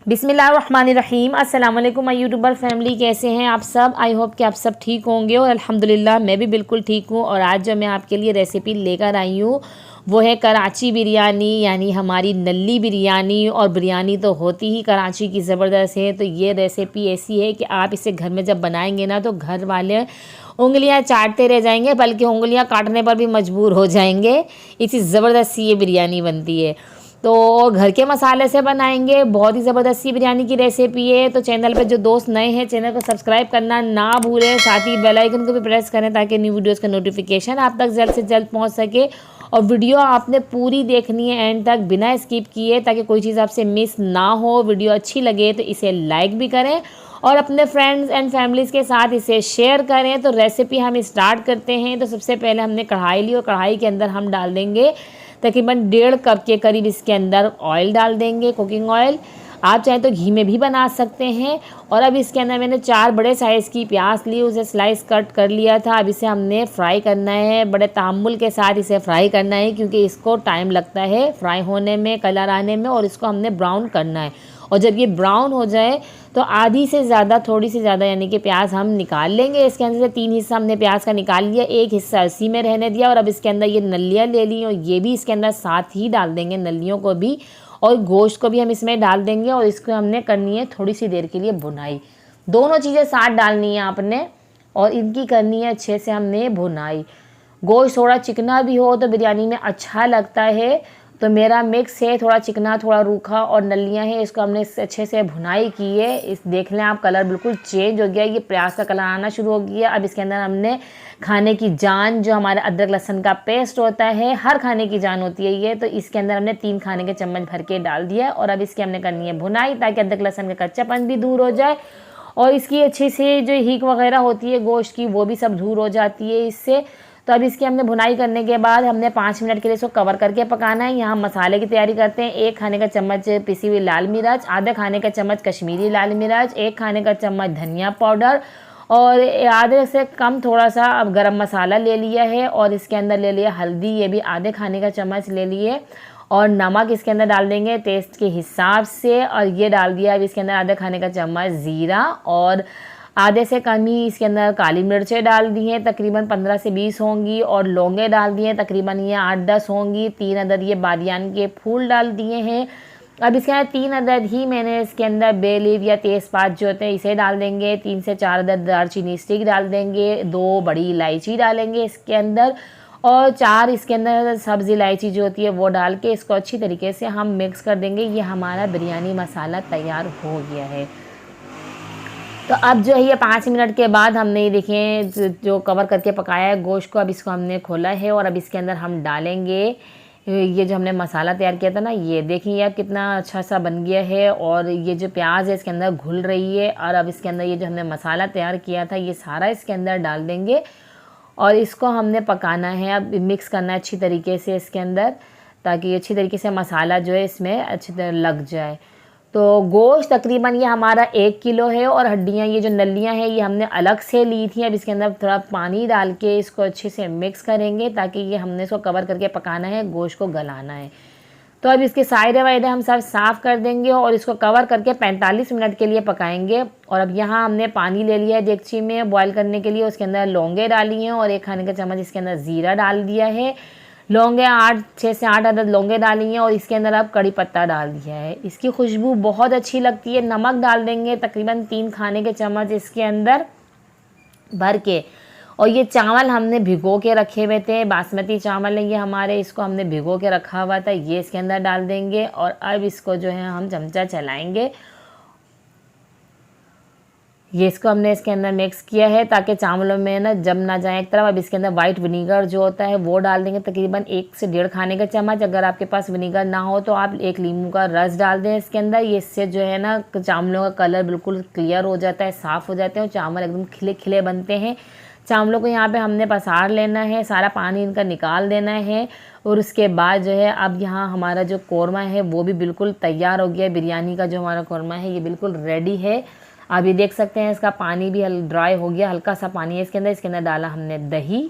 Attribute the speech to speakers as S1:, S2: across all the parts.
S1: बिस्मिल्लाहिर्रहमानिर्रहीम। अस्सलाम वालेकुम माय यूट्यूबर फैमिली, कैसे हैं आप सब। आई होप कि आप सब ठीक होंगे और अल्हम्दुलिल्लाह मैं भी बिल्कुल ठीक हूँ। और आज जो मैं आपके लिए रेसिपी लेकर आई हूँ वो है कराची बिरयानी, यानी हमारी नल्ली बिरयानी। और बिरयानी तो होती ही कराची की ज़बरदस्त है। तो ये रेसिपी ऐसी है कि आप इसे घर में जब बनाएंगे ना तो घर वाले उंगलियां चाटते रह जाएंगे, बल्कि उंगलियां काटने पर भी मजबूर हो जाएंगे। इसी ज़बरदस्त सी ये बिरयानी बनती है। तो घर के मसाले से बनाएंगे, बहुत ही ज़बरदस्त सी बिरयानी की रेसिपी है। तो चैनल पर जो दोस्त नए हैं चैनल को सब्सक्राइब करना ना भूलें, साथ ही बेल आइकन को भी प्रेस करें ताकि न्यू वीडियोस का नोटिफिकेशन आप तक जल्द से जल्द पहुंच सके। और वीडियो आपने पूरी देखनी है एंड तक बिना स्किप किए, ताकि कोई चीज़ आपसे मिस ना हो। वीडियो अच्छी लगे तो इसे लाइक भी करें और अपने फ्रेंड्स एंड फैमिलीज़ के साथ इसे शेयर करें। तो रेसिपी हम स्टार्ट करते हैं। तो सबसे पहले हमने कढ़ाई ली और कढ़ाई के अंदर हम डाल देंगे तकरीबन 1.5 कप के करीब इसके अंदर ऑयल डाल देंगे, कुकिंग ऑयल। आप चाहें तो घी में भी बना सकते हैं। और अब इसके अंदर मैंने 4 बड़े साइज़ की प्याज ली, उसे स्लाइस कट कर लिया था। अब इसे हमने फ्राई करना है, बड़े तामुल के साथ इसे फ्राई करना है, क्योंकि इसको टाइम लगता है फ्राई होने में, कलर आने में। और इसको हमने ब्राउन करना है। और जब ये ब्राउन हो जाए तो आधी से ज़्यादा, थोड़ी सी ज़्यादा यानी कि प्याज हम निकाल लेंगे। इसके अंदर से 3 हिस्सा हमने प्याज का निकाल लिया, 1 हिस्सा इसी में रहने दिया। और अब इसके अंदर ये नलियाँ ले ली और ये भी इसके अंदर साथ ही डाल देंगे, नलियों को भी। और गोश्त को भी हम इसमें डाल देंगे और इसको हमने करनी है थोड़ी सी देर के लिए भुनाई। दोनों चीज़ें साथ डालनी है आपने और इनकी करनी है अच्छे से हमने भुनाई। गोश्त थोड़ा चिकना भी हो तो बिरयानी में अच्छा लगता है। तो मेरा मिक्स है, थोड़ा चिकना थोड़ा रूखा, और नलियाँ हैं, इसको हमने अच्छे से भुनाई की है। इस देख लें आप, कलर बिल्कुल चेंज हो गया, ये प्याज का कलर आना शुरू हो गया। अब इसके अंदर हमने खाने की जान, जो हमारा अदरक लहसुन का पेस्ट होता है, हर खाने की जान होती है ये, तो इसके अंदर हमने 3 खाने के चम्मच भर के डाल दिया। और अब इसकी हमने करनी है भुनाई, ताकि अदरक लहसुन का कच्चापन भी दूर हो जाए और इसकी अच्छी से जो हीक वगैरह होती है गोश्त की, वो भी सब दूर हो जाती है इससे। तो अब इसकी हमने भुनाई करने के बाद हमने 5 मिनट के लिए इसको कवर करके पकाना है। यहाँ मसाले की तैयारी करते हैं। 1 खाने का चम्मच पिसी हुई लाल मिर्च, आधा खाने का चम्मच कश्मीरी लाल मिर्च, 1 खाने का चम्मच धनिया पाउडर, और आधे से कम थोड़ा सा अब गरम मसाला ले लिया है। और इसके अंदर ले लिया हल्दी, ये भी आधे खाने का चम्मच ले लिए। और नमक इसके अंदर डाल देंगे टेस्ट के हिसाब से। और ये डाल दिया अब इसके अंदर आधे खाने का चम्मच ज़ीरा, और आधे से कम ही इसके अंदर काली मिर्चें डाल दी हैं, तकरीबन 15 से 20 होंगी। और लौंगे डाल दिए तकरीबन ये 8-10 होंगी। 3 अदद ये बादियान के फूल डाल दिए हैं। अब इसके अंदर 3 अदद ही मैंने इसके अंदर बे लीफ या तेज़पात जो होते हैं इसे डाल देंगे। 3 से 4 अदद दालचीनी स्टिक डाल देंगे। 2 बड़ी इलायची डालेंगे इसके अंदर, और 4 इसके अंदर सब्ज़ इलायची जो होती है वो डाल के इसको अच्छी तरीके से हम मिक्स कर देंगे। ये हमारा बिरयानी मसाला तैयार हो गया है। तो अब जो है ये 5 मिनट के बाद हमने ये देखें जो कवर करके पकाया है गोश्त को, अब इसको हमने खोला है। और अब इसके अंदर हम डालेंगे ये जो हमने मसाला तैयार किया था ना, ये देखिए यार कितना अच्छा सा बन गया है। और ये जो प्याज है इसके अंदर घुल रही है। और अब इसके अंदर ये जो हमने मसाला तैयार किया था ये सारा इसके अंदर डाल देंगे और इसको हमने पकाना है। अब मिक्स करना है अच्छी तरीके से इसके अंदर, ताकि अच्छी तरीके से मसाला जो है इसमें अच्छी तरह लग जाए। तो गोश्त तकरीबन ये हमारा 1 किलो है। और हड्डियाँ, ये जो नलियाँ हैं ये हमने अलग से ली थी। अब इसके अंदर थोड़ा पानी डाल के इसको अच्छे से मिक्स करेंगे, ताकि ये हमने इसको कवर करके पकाना है, गोश्त को गलाना है। तो अब इसके साइडे वाइडे हम सब साफ़ कर देंगे और इसको कवर करके 45 मिनट के लिए पकाएंगे। और अब यहाँ हमने पानी ले लिया है डेगची में बॉयल करने के लिए, उसके अंदर लौंगे डाली हैं और 1 खाने का चम्मच इसके अंदर ज़ीरा डाल दिया है। लौंगे 6 से 8 अदद लौंगे डाली हैं और इसके अंदर अब कड़ी पत्ता डाल दिया है। इसकी खुशबू बहुत अच्छी लगती है। नमक डाल देंगे तकरीबन 3 खाने के चम्मच इसके अंदर भर के। और ये चावल हमने भिगो के रखे हुए थे, बासमती चावल है ये हमारे, इसको हमने भिगो के रखा हुआ था, ये इसके अंदर डाल देंगे। और अब इसको जो है हम चमचा चलाएंगे, ये इसको हमने इसके अंदर मिक्स किया है ताकि चावलों में ना जम ना जाए एक तरफ। अब इसके अंदर वाइट विनीगर जो होता है वो डाल देंगे तकरीबन 1 से 1.5 खाने का चम्मच। अगर आपके पास विनीगर ना हो तो आप 1 नींबू का रस डाल दें इसके अंदर। ये इससे जो है ना चावलों का कलर बिल्कुल क्लियर हो जाता है, साफ़ हो जाते हैं और चावल एकदम खिले खिले बनते हैं। चावलों को यहाँ पे हमने पसार लेना है, सारा पानी इनका निकाल देना है। और उसके बाद जो है अब यहाँ हमारा जो कौरमा है वो भी बिल्कुल तैयार हो गया है। बिरयानी का जो हमारा कौरमा है ये बिल्कुल रेडी है। आप ये देख सकते हैं इसका पानी भी ड्राई हो गया, हल्का सा पानी है इसके अंदर। इसके अंदर डाला हमने दही,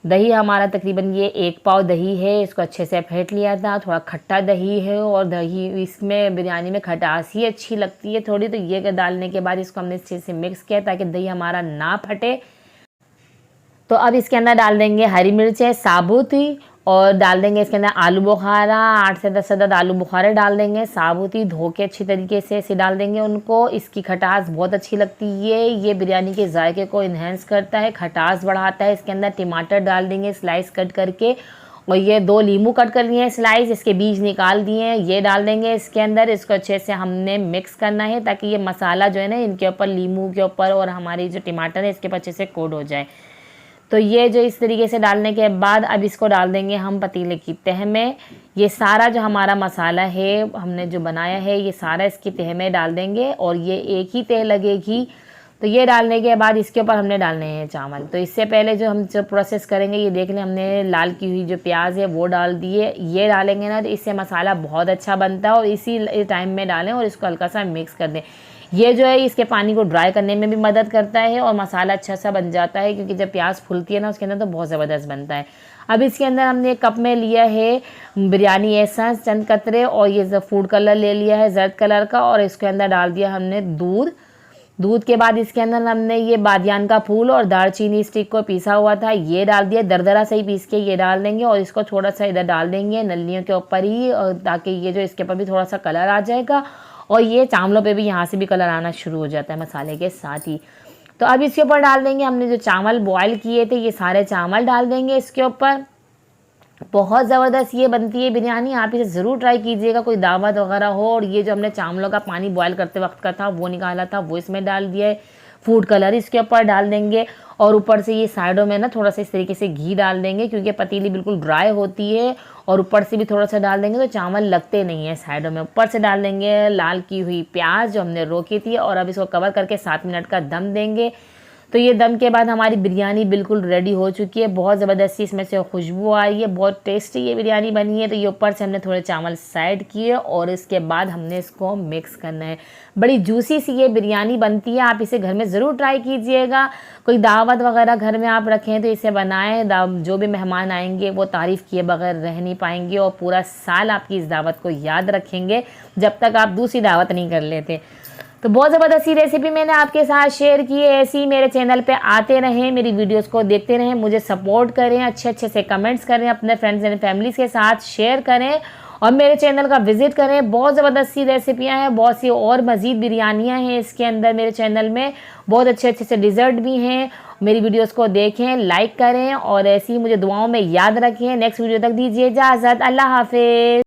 S1: दही हमारा तकरीबन ये 1 पाव दही है, इसको अच्छे से फेंट लिया था। थोड़ा खट्टा दही है और दही इसमें बिरयानी में खटास ही अच्छी लगती है थोड़ी, तो ये डालने के बाद इसको हमने अच्छे से मिक्स किया ताकि दही हमारा ना फटे। तो अब इसके अंदर डाल देंगे हरी मिर्चें साबुत ही, और डाल देंगे इसके अंदर आलू बुखारा, 8 से 10 अदद आलू बुखारे डाल देंगे साबुत ही, धो के अच्छी तरीके से इसे डाल देंगे उनको। इसकी खटास बहुत अच्छी लगती है, ये बिरयानी के जायके को इन्हेंस करता है, खटास बढ़ाता है। इसके अंदर टमाटर डाल देंगे स्लाइस कट करके, और ये 2 नींबू कट कर लिए हैं स्लाइस, इसके बीज निकाल दिए हैं, ये डाल देंगे इसके अंदर। इसको अच्छे से हमने मिक्स करना है ताकि ये मसाला जो है ना इनके ऊपर, नींबू के ऊपर और हमारी जो टमाटर है इसके ऊपर अच्छे से कोट हो जाए। तो ये जो इस तरीके से डालने के बाद अब इसको डाल देंगे हम पतीले की तह में। ये सारा जो हमारा मसाला है हमने जो बनाया है ये सारा इसकी तह में डाल देंगे, और ये एक ही तह लगेगी। तो ये डालने के बाद इसके ऊपर हमने डालने हैं चावल। तो इससे पहले जो हम जो प्रोसेस करेंगे, ये देख लें हमने लाल की हुई जो प्याज है वो डाल दिए, ये डालेंगे ना तो इससे मसाला बहुत अच्छा बनता है। और इसी टाइम में डालें और इसको हल्का सा मिक्स कर दें। ये जो है इसके पानी को ड्राई करने में भी मदद करता है और मसाला अच्छा सा बन जाता है, क्योंकि जब प्याज फूलती है ना उसके अंदर तो बहुत ज़बरदस्त बनता है। अब इसके अंदर हमने एक कप में लिया है बिरयानी एसेंस चंद कतरे, और ये फूड कलर ले लिया है जर्द कलर का, और इसके अंदर डाल दिया हमने दूध के बाद इसके अंदर हमने ये बादियान का फूल और दालचीनी स्टिक को पीसा हुआ था ये डाल दिया, दरदरा से ही पीस के ये डाल देंगे, और इसको थोड़ा सा इधर डाल देंगे नलियों के ऊपर ही, ताकि ये जो इसके ऊपर भी थोड़ा सा कलर आ जाएगा, और ये चावलों पे भी यहाँ से भी कलर आना शुरू हो जाता है मसाले के साथ ही। तो अब इसके ऊपर डाल देंगे हमने जो चावल बॉयल किए थे, ये सारे चावल डाल देंगे इसके ऊपर। बहुत ज़बरदस्त ये बनती है बिरयानी, आप इसे ज़रूर ट्राई कीजिएगा, कोई दावत वगैरह हो। और ये जो हमने चावलों का पानी बॉयल करते वक्त का था वो निकाला था, वो इसमें डाल दिया है। फूड कलर इसके ऊपर डाल देंगे, और ऊपर से ये साइडों में ना थोड़ा सा इस तरीके से घी डाल देंगे, क्योंकि पतीली बिल्कुल ड्राई होती है, और ऊपर से भी थोड़ा सा डाल देंगे तो चावल लगते नहीं है साइडों में। ऊपर से डाल देंगे लाल की हुई प्याज जो हमने रोकी थी, और अब इसको कवर करके 7 मिनट का दम देंगे। तो ये दम के बाद हमारी बिरयानी बिल्कुल रेडी हो चुकी है। बहुत ज़बरदस्ती इसमें से खुशबू आ रही है, बहुत टेस्टी ये बिरयानी बनी है। तो ये ऊपर से हमने थोड़े चावल साइड किए, और इसके बाद हमने इसको मिक्स करना है। बड़ी जूसी सी ये बिरयानी बनती है, आप इसे घर में ज़रूर ट्राई कीजिएगा। कोई दावत वगैरह घर में आप रखें तो इसे बनाएं, जो भी मेहमान आएंगे वो तारीफ़ किए बगैर रह नहीं पाएंगे, और पूरा साल आपकी इस दावत को याद रखेंगे जब तक आप दूसरी दावत नहीं कर लेते। तो बहुत ज़बरदस्त रेसिपी मैंने आपके साथ शेयर की है। ऐसे ही मेरे चैनल पे आते रहें, मेरी वीडियोस को देखते रहें, मुझे सपोर्ट करें, अच्छे अच्छे से कमेंट्स करें, अपने फ्रेंड्स एंड फैमिलीज़ के साथ शेयर करें, और मेरे चैनल का विज़िट करें। बहुत ज़बरदस्त रेसिपियाँ हैं, बहुत सी और मज़ीद बिरयानियाँ हैं इसके अंदर मेरे चैनल में, बहुत अच्छे अच्छे से डिज़र्ट भी हैं। मेरी वीडियोस को देखें, लाइक करें, और ऐसी ही मुझे दुआओं में याद रखें। नेक्स्ट वीडियो तक दीजिए इजाज़त। अल्लाह हाफिज़।